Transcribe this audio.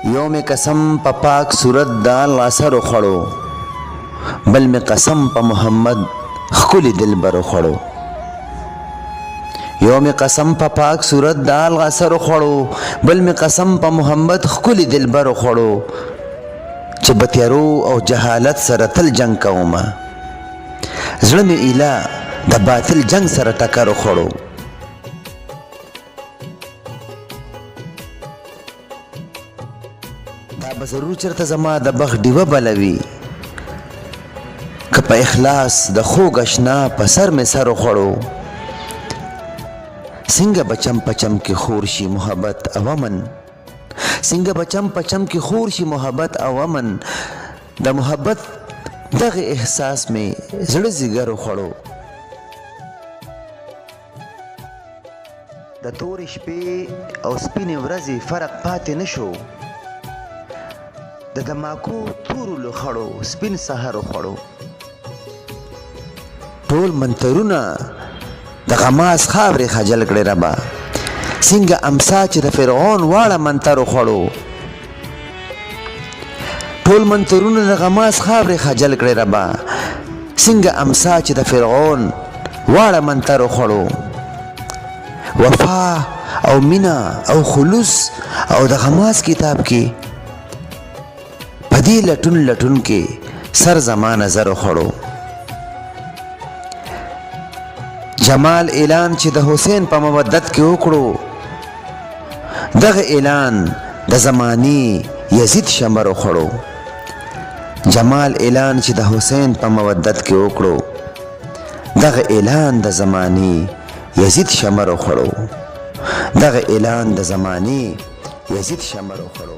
یو می قسم په پاک صورت د الله سره خوړو، بل می قسم په محمد ښکلي دلبرو خوړو. یو می قسم په پاک صورت د الله سره خوړو، بل می قسم په محمد ښکلي دلبرو خوړو. چې په تیارو او جهالت سره تل جنګ کومه، زړه می ایله د باطل جنګ سره ټکر وخوړو. دا به ضرور چېرته زما د بخت ډیوه بلوي، که په اخلاص د خوږ اشنا په سر مې سر وخوړو. څنګه به چم په چم کې خور شي محبت او امن، څنګه به چم په چم کې خور شي محبت او امن. د محبت دغه احساس مې زړه ځیګر وخوړو. د تورې شپې او سپینې ورځې فرق پاتې نه شو، د دماکو تورو لوخړو سپین سحر وخوړو. ټول منترونه د غماز خاورې خجل کړې ربا، څنګه امسا چې د فرعون واړه منتر وخوړو. ټول منترونه د غماز خاورې خجل کړې ربا، څنګه امسا چې د فرعون واړه منتر وخوړو. وفا او مینا او خلوص او د غماز کتاب کې پدې لټون لټون کې سر زما نظر وخوړو. جمال اعلان چې د حسین په مودت کې وکړو، دغه اعلان د زمانی یزید شمر وخوړو. جمال اعلان چې د حسین په مودت کې وکړو، دغه اعلان د زمانی یزید شمر وخوړو. دغه اعلان د زمانی یزید شمر وخوړو.